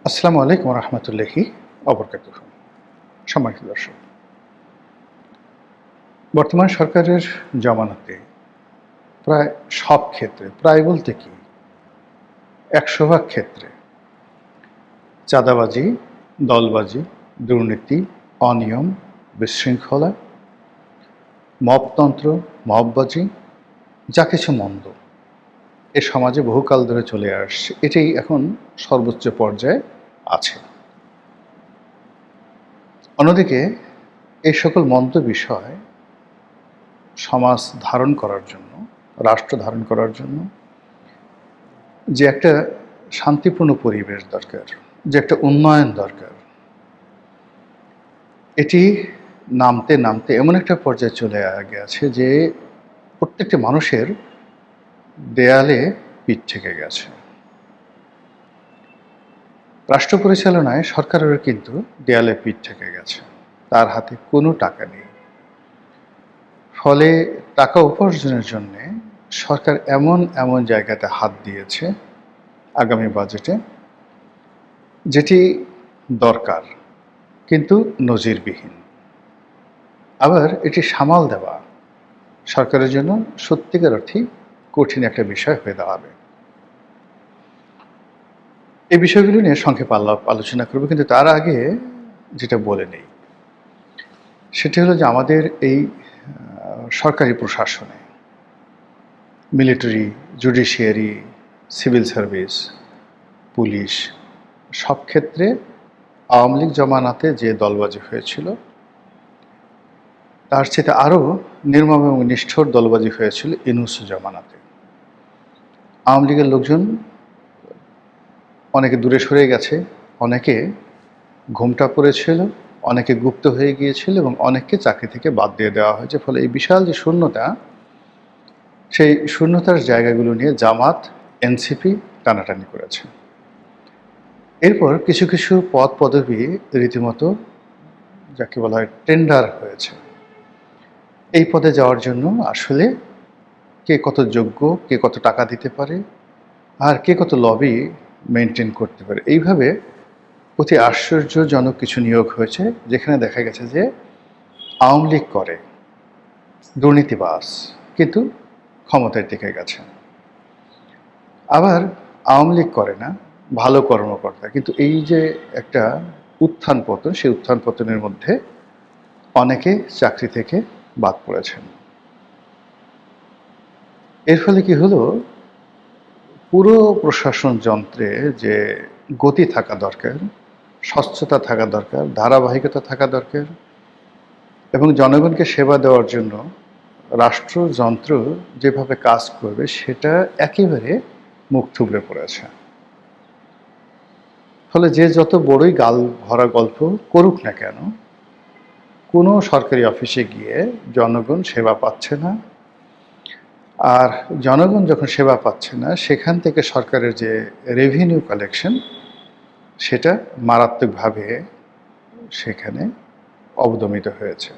আসসালামু আলাইকুম রহমতুল্লাহি অবরকাতুহ। সম্মানিত দর্শক, বর্তমান সরকারের জমানাতে প্রায় সব ক্ষেত্রে, প্রায় বলতে কি ১০০ ভাগ ক্ষেত্রে চাঁদাবাজি, দলবাজি, দুর্নীতি, অনিয়ম, বিশৃঙ্খলা, মবতন্ত্র, মববাজি, যা কিছু মন্দ এ সমাজে বহুকাল ধরে চলে আসছে, এটাই এখন সর্বোচ্চ পর্যায়ে আছে। অন্যদিকে এই সকল মন্দ বিষয় সমাজ ধারণ করার জন্য, রাষ্ট্র ধারণ করার জন্য যে একটা শান্তিপূর্ণ পরিবেশ দরকার, যে একটা উন্নয়ন দরকার, এটি নামতে নামতে এমন একটা পর্যায়ে চলে গেছে যে প্রত্যেকটি মানুষের দেয়ালে পিঠ থেকে গেছে। রাষ্ট্র পরিচালনায় সরকারেরও কিন্তু দেয়ালে পিঠ থেকে গেছে, তার হাতে কোনো টাকা নেই। ফলে টাকা উপার্জনের জন্যে সরকার এমন এমন জায়গাতে হাত দিয়েছে আগামী বাজেটে, যেটি দরকার কিন্তু নজিরবিহীন। আবার এটি সামাল দেওয়া সরকারের জন্য সত্যিকার অর্থেই কঠিন একটা বিষয় হয়ে দাঁড়াবে। এই বিষয়গুলো নিয়ে সংক্ষেপে আলোচনা করব, কিন্তু তার আগে যেটা বলে নেই সেটি হলো যে আমাদের এই সরকারি প্রশাসনে, military, judiciary, civil service, police, সব ক্ষেত্রে আওয়ামী লীগ জমানাতে যে দলবাজি হয়েছিল তার চেয়ে আরও নির্মম এবং নিষ্ঠুর দলবাজি হয়েছিল ইউনূস জমানাতে। আওয়ামী লীগের লোকজন অনেকে দূরে সরে গেছে, অনেকে ঘোমটা পড়েছিল, অনেকে গুপ্ত হয়ে গিয়েছিল এবং অনেককে চাকরি থেকে বাদ দিয়ে দেওয়া হয়েছে। ফলে এই বিশাল যে শূন্যতা, সেই শূন্যতার জায়গাগুলো নিয়ে জামাত, এনসিপি টানাটানি করেছে। এরপর কিছু কিছু পদ পদবি রীতিমতো যাকে বলা হয় টেন্ডার হয়েছে। এই পদে যাওয়ার জন্য আসলে কে কত যোগ্য, কে কত টাকা দিতে পারে, আর কে কত লবি মেনটেন করতে পারে, এইভাবে অতি আশ্চর্যজনক কিছু নিয়োগ হয়েছে, যেখানে দেখা গেছে যে আওয়ামী লীগ করে, দুর্নীতিবাজ, কিন্তু ক্ষমতায় টিকে গেছে। আবার আওয়ামী লীগ করে না, ভালো কর্মকর্তা, কিন্তু এই যে একটা উত্থান পতন, সেই উত্থান পতনের মধ্যে অনেকে চাকরি থেকে বাদ পড়েছেন। এর ফলে কি হলো, পুরো প্রশাসন যন্ত্রে যে গতি থাকা দরকার, স্বচ্ছতা থাকা দরকার, ধারাবাহিকতা থাকা দরকার এবং জনগণকে সেবা দেওয়ার জন্য রাষ্ট্রযন্ত্র যেভাবে কাজ করবে সেটা একেবারে মুখ থুবড়ে পড়েছে। ফলে যে যত বড়ই গাল ভরা গল্প করুক না কেন, কোনো সরকারি অফিসে গিয়ে জনগণ সেবা পাচ্ছে না। আর জনগণ যখন সেবা পাচ্ছে না, সেখান থেকে সরকারের যে রেভিনিউ কালেকশন, সেটা মারাত্মকভাবে সেখানে অবদমিত হয়েছে।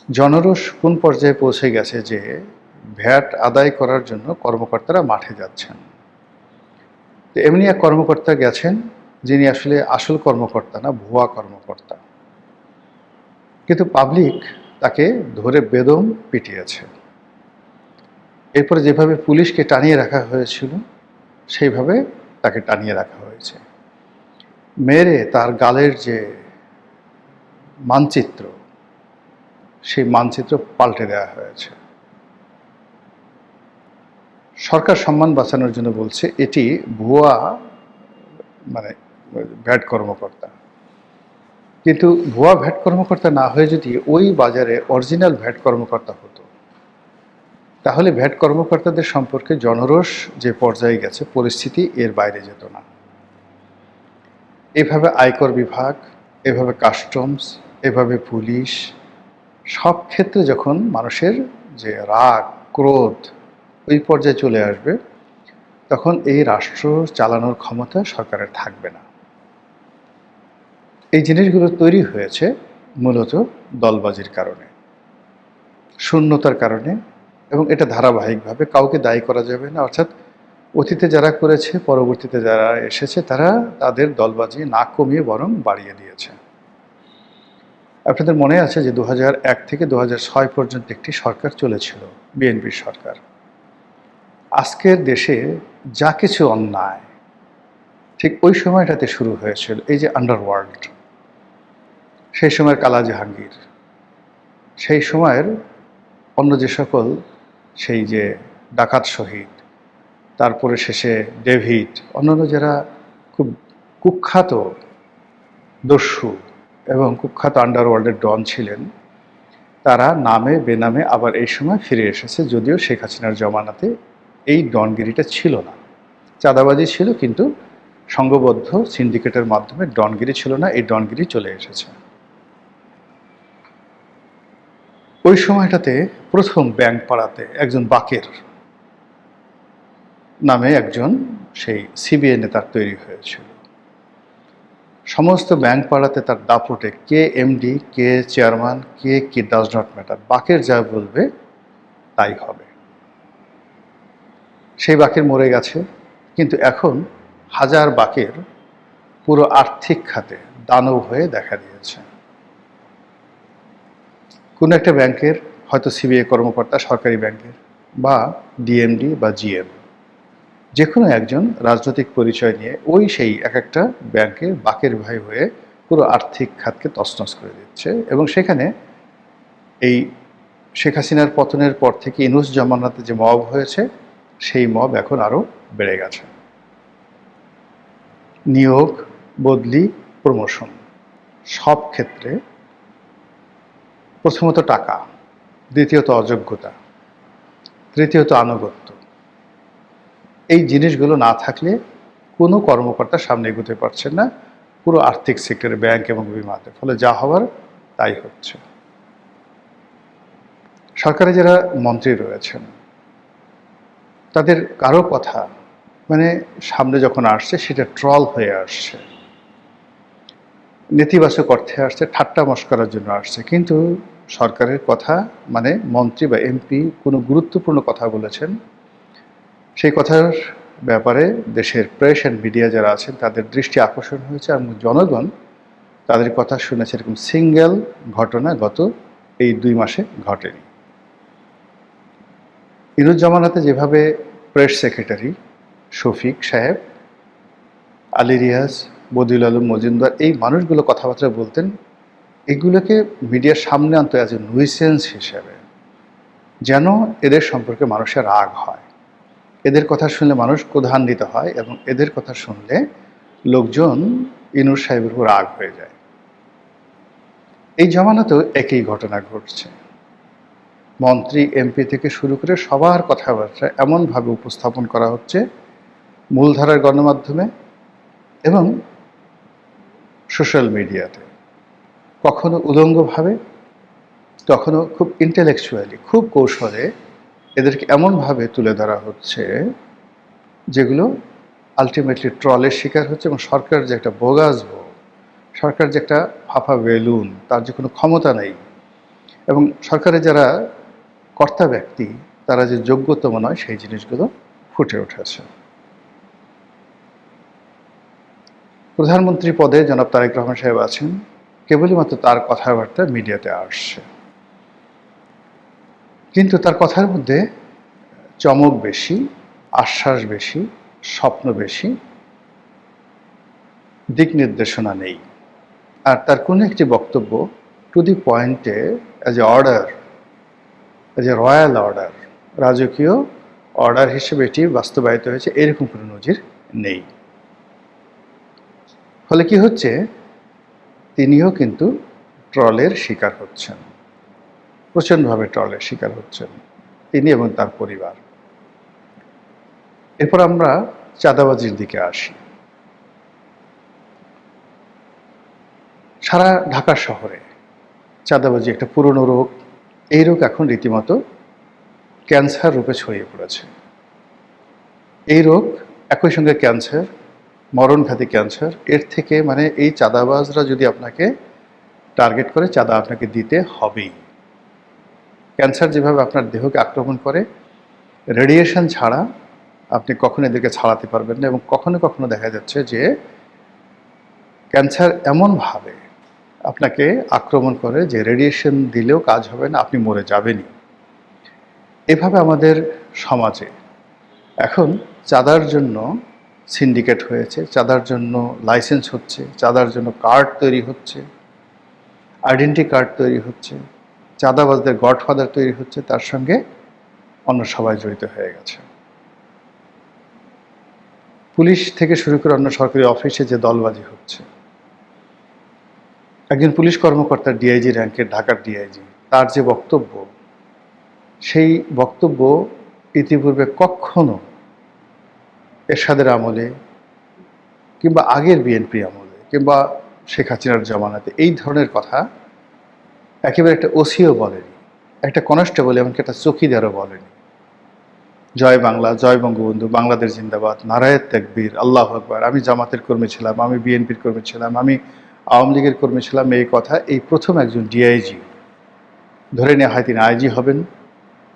জনরোষ কোন পর্যায়ে পৌঁছে গেছে যে ভ্যাট আদায় করার জন্য কর্মকর্তারা মাঠে যাচ্ছেন। তো এমনি এক কর্মকর্তা গেছেন, যিনি আসলে আসল কর্মকর্তা না, ভুয়া কর্মকর্তা, কিন্তু পাবলিক তাকে ধরে বেদম পিটিয়েছে। এরপরে যেভাবে পুলিশকে টানিয়ে রাখা হয়েছিল, সেইভাবে তাকে টানিয়ে রাখা হয়েছে। মেরে তার গালের যে মানচিত্র, সেই মানচিত্র পাল্টে দেওয়া হয়েছে। সরকার সম্মান বাঁচানোর জন্য বলছে এটি ভুয়া, মানে ভ্যাট কর্মকর্তা। কিন্তু ভুয়া ভ্যাট কর্মকর্তা না হয়ে যদি ওই বাজারে অরিজিনাল ভ্যাট কর্মকর্তা হতো, তাহলে ভ্যাট কর্মকর্তাদের সম্পর্কে জনরোষ যে পর্যায়ে গেছে, পরিস্থিতি এর বাইরে যেত না। এভাবে আয়কর বিভাগ, এভাবে কাস্টমস, এভাবে পুলিশ, সব ক্ষেত্রে যখন মানুষের যে রাগ, ক্রোধ ওই পর্যায়ে চলে আসবে, তখন এই রাষ্ট্র চালানোর ক্ষমতা সরকারের থাকবে না। এই জিনিসগুলো তৈরি হয়েছে মূলত দলবাজির কারণে, শূন্যতার কারণে, এবং এটা ধারাবাহিকভাবে কাউকে দায়ী করা যাবে না। অর্থাৎ অতীতে যারা করেছে, পরবর্তীতে যারা এসেছে, তারা তাদের দলবাজি না কমিয়ে বরং বাড়িয়ে দিয়েছে। আপনাদের মনে আছে যে 2001 থেকে 2006 পর্যন্ত একটি সরকার চলেছিল, বিএনপির সরকার। আজকের দেশে যা কিছু অন্যায় ঠিক ওই সময়টাতে শুরু হয়েছিল। এই যে আন্ডারওয়ার্ল্ড, সেই সময়ের কালা জাহাঙ্গীর, সেই সময়ের অন্য যে সকল, সেই যে ডাকাত শহীদ, তারপরে শেষে ডেভিড, অন্যান্য যারা খুব কুখ্যাত দস্যু এবং কুখ্যাত আন্ডারওয়ার্ল্ডের ডন ছিলেন, তারা নামে বেনামে আবার এই সময় ফিরে এসেছে। যদিও শেখ হাসিনার জমানাতে এই ডনগিরিটা ছিল না, চাঁদাবাজি ছিল, কিন্তু সংঘবদ্ধ সিন্ডিকেটের মাধ্যমে ডনগিরি ছিল না, এই ডনগিরি চলে এসেছে। ওই সময়টাতে প্রথম ব্যাংক পাড়াতে একজন বাকের নামে একজন সেই সিবিআই নেতার তৈরি হয়েছিল। সমস্ত ব্যাংক পাড়াতে তার দাপটে কে এমডি, কে চেয়ারম্যান, কে কি ডাজ নট ম্যাটার, বাকের যা বলবে তাই হবে। সেই বাকের মরে গেছে, কিন্তু এখন হাজার বাকের পুরো আর্থিক খাতে দানব হয়ে দেখা দিয়েছে। কোনো একটা ব্যাংকের হয়তো সিবিআই কর্মকর্তা, সরকারি ব্যাংকের, বা ডিএমডি বা জিএম, যে কোনো একজন রাজনৈতিক পরিচয় নিয়ে ওই সেই এক একটা ব্যাংকের বাকের ভাই হয়ে পুরো আর্থিক খাতকে তছনছ করে দিচ্ছে। এবং সেখানে এই শেখ হাসিনার পতনের পর থেকে ইনুস জামানাতে যে মব হয়েছে, সেই মব এখন আরও বেড়ে গেছে। নিয়োগ, বদলি, প্রমোশন, সব ক্ষেত্রে প্রথমত টাকা, দ্বিতীয়ত অযোগ্যতা, তৃতীয়ত আনুগত্য। এই জিনিসগুলো না থাকলে কোনো কর্মকর্তা সামনে এগোতে পারছেন না পুরো আর্থিক সেক্টরে, ব্যাংক এবং বিমাতে। ফলে যা হওয়ার তাই হচ্ছে। সরকারে যারা মন্ত্রী রয়েছেন, তাদের কারো কথা মানে সামনে যখন আসছে সেটা ট্রল হয়ে আসছে, নেতিবাচক অর্থে আসছে, ঠাট্টা মশকরার জন্য আসছে। কিন্তু সরকারের কথা মানে মন্ত্রী বা এমপি কোনো গুরুত্বপূর্ণ কথা বলেছেন, সেই কথার ব্যাপারে দেশের প্রেস অ্যান্ড মিডিয়া যারা আছেন তাদের দৃষ্টি আকর্ষণ হয়েছে এবং জনগণ তাদের কথা শুনেছে। এরকম সিঙ্গেল ঘটনা গত এই 2 মাসে ঘটেনি। ইনুস জামানাতে যেভাবে প্রেস সেক্রেটারি শফিক সাহেব, আলী রিয়াজ, বদিউল আলম মজুমদার, এই মানুষগুলো কথাবার্তা বলতেন, এগুলোকে মিডিয়ার সামনে আনতো অ্যাজ এ নুইসেন্স হিসেবে, যেন এদের সম্পর্কে মানুষের রাগ হয়, এদের কথা শুনলে মানুষ ক্রোধান্বিত হয় এবং এদের কথা শুনলে লোকজন ইনুস সাহেবের উপর রাগ হয়ে যায়। এই জমানাতেও একই ঘটনা ঘটছে। মন্ত্রী, এমপি থেকে শুরু করে সবার কথাবার্তা এমনভাবে উপস্থাপন করা হচ্ছে মূলধারার গণমাধ্যমে এবং সোশ্যাল মিডিয়াতে, কখনো উলঙ্গভাবে, কখনো খুব ইন্টেলেকচুয়ালি, খুব কৌশলে এদেরকে এমনভাবে তুলে ধরা হচ্ছে যেগুলো আলটিমেটলি ট্রলের শিকার হচ্ছে। এবং সরকার যে একটা বোগাস ভোগ, সরকার যে একটা ফাঁপা বেলুন, তার যে কোনো ক্ষমতা নেই, এবং সরকারের যারা কর্তা ব্যক্তি তারা যে যোগ্যতম নয়, সেই জিনিসগুলো ফুটে উঠেছে। প্রধানমন্ত্রী পদে জনাব তারেক রহমান সাহেব আছেন, কেবলই মাত্র তার কথাবার্তা মিডিয়াতে আসছে, কিন্তু তার কথার মধ্যে চমক বেশি, আশ্বাস বেশি, স্বপ্ন বেশি, দিক নির্দেশনা নেই। আর তার কোনো একটি বক্তব্য টু দি পয়েন্টে as a order, as a royal order, রাজকীয় অর্ডার হিসেবে এটি বাস্তবায়িত হয়েছে, এরকম কোনো নজির নেই। ফলে কি হচ্ছে, তিনিও কিন্তু ট্রলের শিকার হচ্ছেন, প্রচণ্ডভাবে ট্রলের শিকার হচ্ছেন তিনি এবং তার পরিবার। এরপর আমরা চাঁদাবাজির দিকে আসি। সারা ঢাকা শহরে চাঁদাবাজি একটা পুরনো রোগ। এই রোগ এখন রীতিমতো ক্যান্সার রূপে ছড়িয়ে পড়েছে। এই রোগ একই সঙ্গে ক্যান্সার, মরণঘাতী ক্যান্সার। এর থেকে মানে এই চাঁদাবাজরা যদি আপনাকে টার্গেট করে, চাঁদা আপনাকে দিতে হবেই। ক্যান্সার যেভাবে আপনার দেহকে আক্রমণ করে, রেডিয়েশন ছাড়া আপনি কখনো এদেরকে ছাড়াতে পারবেন না। এবং কখনো কখনো দেখা যাচ্ছে যে ক্যান্সার এমনভাবে আপনাকে আক্রমণ করে যে রেডিয়েশন দিলেও কাজ হবে না, আপনি মরে যাবেনই। এভাবে আমাদের সমাজে এখন চাঁদার জন্য সিন্ডিকেট হয়েছে, চাঁদার জন্য লাইসেন্স হচ্ছে, চাঁদার জন্য কার্ড তৈরি হচ্ছে, আইডেন্টি কার্ড তৈরি হচ্ছে, চাঁদাবাজদের গডফাদার তৈরি হচ্ছে, তার সঙ্গে অন্য সবাই জড়িত হয়ে গেছে। পুলিশ থেকে শুরু করে অন্য সরকারি অফিসে যে দলবাজি হচ্ছে, একজন পুলিশ কর্মকর্তা ডিআইজি র্যাঙ্কের, ঢাকার ডিআইজি, তার যে বক্তব্য, সেই বক্তব্য ইতিপূর্বে কখনো এরশাদের আমলে কিংবা আগের বিএনপি আমলে কিংবা শেখ হাসিনার জমানাতে এই ধরনের কথা একেবারে একটা ওসিও বলেনি, একটা কনস্টেবল, এমনকি একটা চৌকিদারও বলেনি। জয় বাংলা, জয় বঙ্গবন্ধু, বাংলাদেশ জিন্দাবাদ, নারায়ে তাকবীর, আল্লাহু আকবার, আমি জামাতের কর্মী ছিলাম, আমি বিএনপির কর্মী ছিলাম, আমি আওয়ামী লীগের কর্মী ছিলাম, এই কথা এই প্রথম একজন ডিআইজি, ধরে নেওয়া হয় তিনি আইজি হবেন,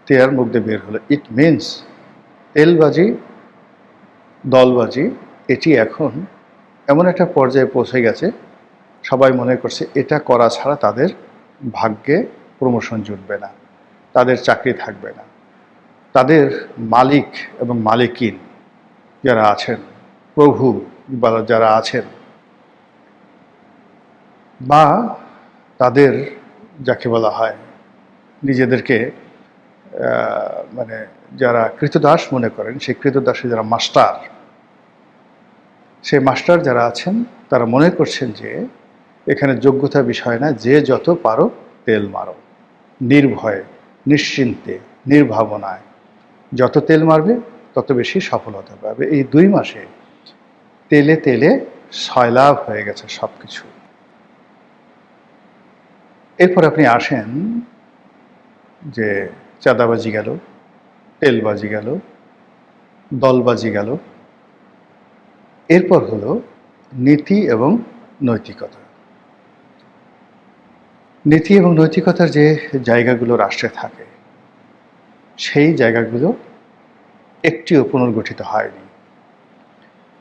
তেয়ার মুখ দিয়ে বের হলো। ইট মিনস তেলবাজি, দলবাজি, এটি এখন এমন একটা পর্যায়ে পৌঁছে গেছে, সবাই মনে করছে এটা করা ছাড়া তাদের ভাগ্যে প্রমোশন জুটবে না, তাদের চাকরি থাকবে না। তাদের মালিক এবং মালিকিন যারা আছেন, প্রভু বা যারা আছেন, বা তাদের যাকে বলা হয় নিজেদেরকে মানে যারা কৃতদাস মনে করেন, সেই কৃতদাসে যারা মাস্টার, সেই মাস্টার যারা আছেন তারা মনে করছেন যে এখানে যোগ্যতা বিষয় না, যে যত পারো তেল মারো, নির্ভয়ে, নিশ্চিন্তে, নির্ভাবনায় যত তেল মারবে তত বেশি সফলতা পাবে। এই 2 মাসে তেলে তেলে সয়লাভ হয়ে গেছে সব কিছু। এরপর আপনি আসেন যে চাঁদাবাজি গেল, তেলবাজি গেল, দলবাজি গেল, এরপর হলো নীতি এবং নৈতিকতা। নীতি এবং নৈতিকতার যে জায়গাগুলো রাষ্ট্রে থাকে, সেই জায়গাগুলো একটিও পুনর্গঠিত হয়নি।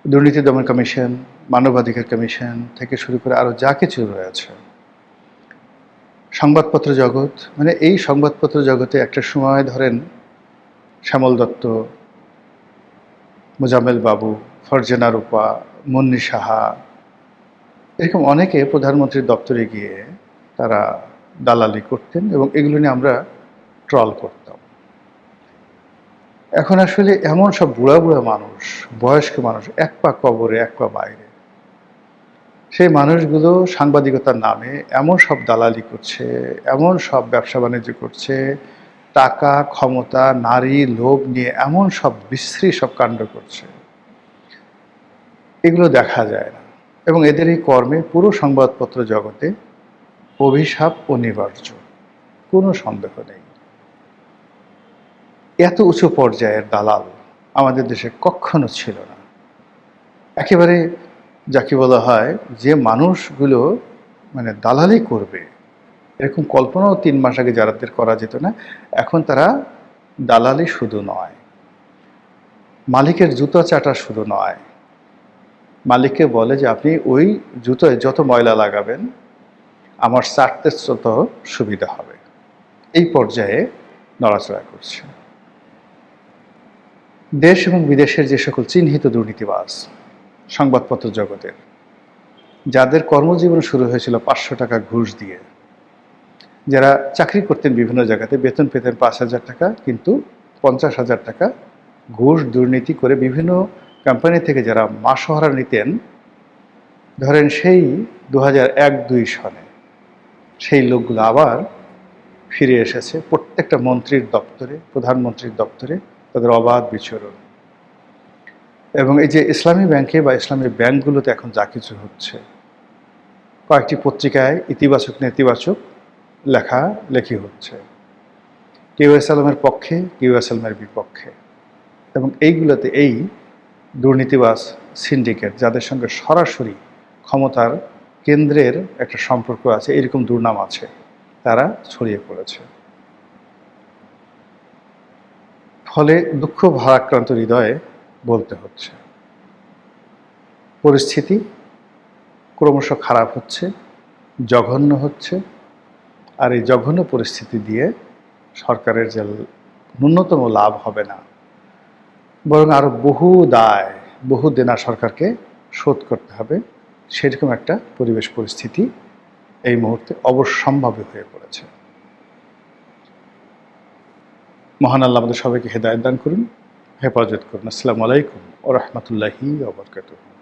দুর্নীতি দমন কমিশন, মানবাধিকার কমিশন থেকে শুরু করে আরও যা কিছু রয়েছে, সংবাদপত্র জগৎ, মানে এই সংবাদপত্র জগতে একটা সময় ধরেন শ্যামল দত্ত, মোজাম্মেল বাবু, ফরজানা রূপা, মুন্নি সাহা, এরকম অনেকে প্রধানমন্ত্রীর দপ্তরে গিয়ে তারা দালালি করতেন এবং এগুলো নিয়ে আমরা ট্রল করতাম। এখন আসলে এমন সব বুড়া বুড়া মানুষ, বয়স্ক মানুষ, এক পা কবরে এক পা বাইরে, সেই মানুষগুলো সাংবাদিকতার নামে এমন সব দালালি করছে, এমন সব ব্যবসা বাণিজ্য করছে, টাকা, ক্ষমতা, নারী, লোভ নিয়ে এমন সব বিশ্রী সব কাণ্ড করছে, এগুলো দেখা যায় না। এবং এদের এই কর্মে পুরো সংবাদপত্র জগতে অভিশাপ অনিবার্য, কোনো সন্দেহ নেই। এত উঁচু পর্যায়ের দালাল আমাদের দেশে কখনো ছিল না। একেবারে যাকে বলা হয় যে মানুষগুলো মানে দালালি করবে, এরকম কল্পনাও 3 মাস আগে যারাদের করা যেত না, এখন তারা দালালি শুধু নয়, মালিকের জুতো চাটা শুধু নয়, মালিককে বলে যে আপনি ওই জুতোয় যত ময়লা লাগাবেন আমার চাটতে তত সুবিধা হবে, এই পর্যায়ে নড়াচড়া করছে। দেশ এবং বিদেশের যে সকল চিহ্নিত দুর্নীতিবাজ সংবাদপত্র জগতের, যাদের কর্মজীবন শুরু হয়েছিল 500 টাকা ঘুষ দিয়ে, যারা চাকরি করতেন বিভিন্ন জায়গাতে, বেতন পেতেন 5,000 টাকা, কিন্তু 50,000 টাকা ঘুষ দুর্নীতি করে বিভিন্ন কোম্পানি থেকে যারা মাসোহারা নিতেন, ধরেন সেই 2001-2 সনে সেই লোকগুলো আবার ফিরে এসেছে প্রত্যেকটা মন্ত্রীর দপ্তরে, প্রধানমন্ত্রীর দপ্তরে, তাদের অবাধ বিচরণ। এবং এই যে ইসলামী ব্যাংকে বা ইসলামী ব্যাংকগুলোতে এখন যা কিছু হচ্ছে, কয়েকটি পত্রিকায় ইতিবাচক নেতিবাচক লেখালেখি হচ্ছে, কেউ এসএলএমের পক্ষে, কেউ এসএলএমের বিপক্ষে। এবং এইগুলোতে এই দুর্নীতিবাজ সিন্ডিকেট, যাদের সঙ্গে সরাসরি ক্ষমতার কেন্দ্রের একটা সম্পর্ক আছে, এরকম দুর্নাম আছে, তারা ছড়িয়ে পড়েছে। ফলে দুঃখ ভারাক্রান্ত হৃদয়ে বলতে হচ্ছে। পরিস্থিতি ক্রমশ খারাপ হচ্ছে, জঘন্য হচ্ছে। আর এই জঘন্য পরিস্থিতি দিয়ে সরকারের যে ন্যূনতম লাভ হবে না, বরং আরও বহু দায়, বহু দেনা সরকারকে শোধ করতে হবে, সেরকম একটা পরিবেশ পরিস্থিতি এই মুহূর্তে অবশ্যম্ভাবী হয়ে পড়েছে। মহান আল্লাহ আমাদের সবাইকে হেদায়েত দান করুন, হেফাজত করুন। আসসালামু আলাইকুম ওয়া রাহমাতুল্লাহি ওয়া বারাকাতুহু।